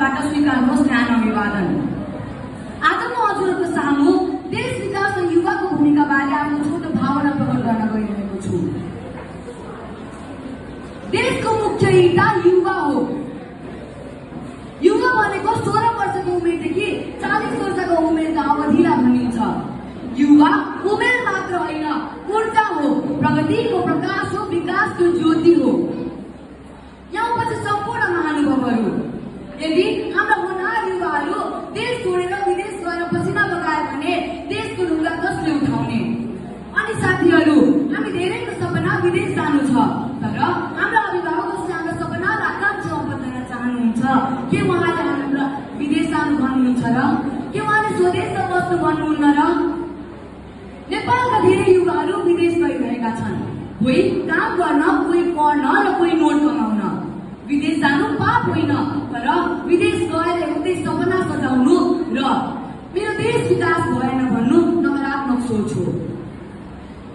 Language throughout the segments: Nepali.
तर्फबाट स्वीकार्नुहोस् ध्यान अभिवादन। आज म हजुरहरूको सामु देश विकास र युवाको भूमिका बारे आफ्नो छोटो भावना प्रकट गर्न गइरहेको छु। देशको मुख्य ईटा युवा हो। युवा भनेको 16 वर्षको उमेरदेखि 40 वर्षको उमेरका अवधिलाई भनिन्छ। युवा उमेर मात्र होइन, ऊर्जा हो, प्रगतिको प्रकाश हो, विकासको ज्योति हो। यहाँ उपस्थित सम्पूर्ण महानुभावहरू, यदि हाम्रा होनहार युवाहरू देश छोडेर विदेश गएर पसिना बगायो भने देशको ढुङ्गा कसले उठाउने? अनि साथीहरू, हामी धेरैको सपना विदेश जानु छ, तर हाम्रा अभिभावकहरूले हाम्रा सपना र आकांक्षामा बदल्न चाहनुहुन्छ। के उहाँले हामीलाई विदेश जानु भन्नुहुन्छ र? के उहाँले स्वदेशमा बस्नु भन्नुहुन्न र? नेपालका धेरै युवाहरू विदेश गइरहेका छन्, कोही काम गर्न, कोही पढ्न र कोही नोट कमाउन। विदेश जानु पाप होइन, तर विदेश गएर एउटै सपना सजाउनु र मेरो देश विकास भएन भन्नु नकारात्मक सोच हो।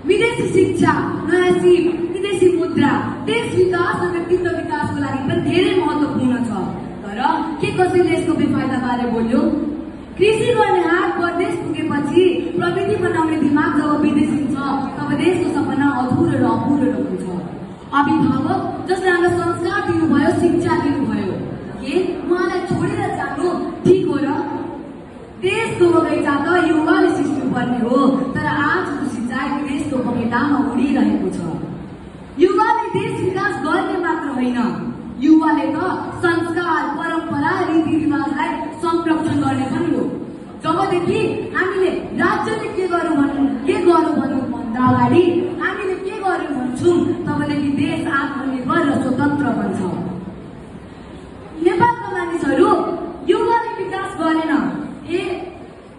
विदेशी शिक्षा, नयाँ सिप, विदेशी मुद्रा देश विकास र व्यक्तित्व विकासको लागि पनि धेरै महत्त्वपूर्ण छ। तर के कसैले यसको बेफाइदा बारे बोल्यो? कृषि गर्ने हात परदेश पुगेपछि प्रविधि बनाउने दिमाग जब विदेशिन्छ तब देशको सपना अधुरो र अपुरो रहन्छ। अभिभावक जसले हामीलाई संस्कार दिनुभयो, शिक्षा दिनुभयो, के उहाँलाई छोडेर जानु ठिक हो र? देशको बगैँचा त युवाले सिस्नुपर्ने हो, तर आजको सिँचाइ देशको बगैँचामा उडिरहेको छ। युवाले देश विकास गर्ने मात्र होइन, युवाले त संस्कार, परम्परा, रीतिरिवाजलाई संरक्षण गर्ने पनि हो। जबदेखि हामीले राज्यले के गर्नु भन्नुभन्दा अगाडि हामीले के गर्नु भन्छौँ तबदेखि देश आत्मनिर्भर र स्वतन्त्र बन्छ। नेपालका मानिसहरू युवाले विकास गरेन,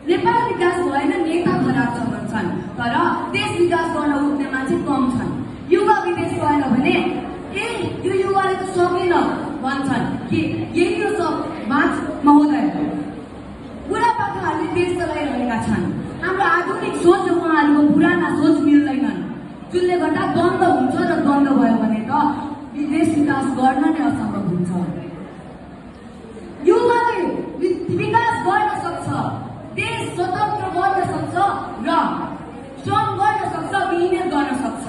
नेपाल विकास भएन, नेता खराब छ भन्छन्, तर देश विकास गर्न उठ्ने मान्छे कम छन्। युवा विदेश गएन भने यो युवाले त सकेन भन्छन् कि यही हो सब माछ महोदय। बुढापाकाहरूले देश चलाइरहेका छन्। हाम्रो आधुनिक सोच र उहाँहरूको पुराना सोच मिल्दैनन्, जसले गर्दा द्वन्द्व हुन्छ र द्वन्द्व भयो भने त देश विकास गर्न नै असम्भव हुन्छ। युवाले विकास गर्न सक्छ, देश स्वतन्त्र गर्न सक्छ र श्रम गर्न सक्छ, मिहिनेत गर्न सक्छ।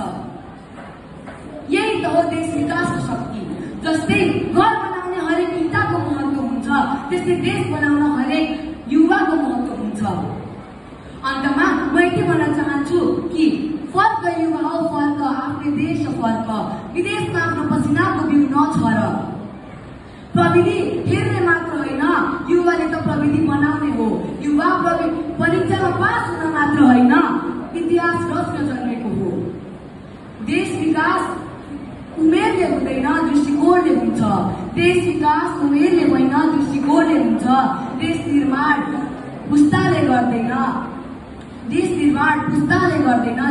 यही त हो देश विकासको शक्ति। जस्तै घर बनाउने हरेक ईटाको महत्त्व हुन्छ, त्यस्तै देश बनाउन हरेक युवाको महत्त्व हुन्छ। अन्तमा म के भन्न चाहन्छु कि फर्क युवा हो, फर्क आफ्नै देश फर्क। विदेशमा आफ्नो पसिनाको बिउ नछर। प्रविधि हेर्ने मात्र होइन, युवाले त प्रविधि बनाउने हो। युवा परीक्षामा पास हुन मात्र होइन, इतिहास रच्न जन्मेको हो। देश विकास उमेरले हुँदैन, दृष्टिकोणले हुन्छ। देश विकास उमेरले होइन, दृष्टिकोणले हुन्छ। देश निर्माण पुस्ताले गर्दैन,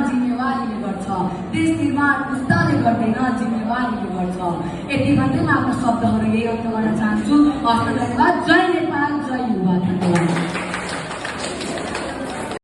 जिम्मेवारीले गर्छ। देश निर्माण पुस्ताले गर्दैन, जिम्मेवारीले गर्छ। यति भन्दै म आफ्नो शब्दहरू यही अन्त गर्न चाहन्छु। हस्त धन्यवाद। जय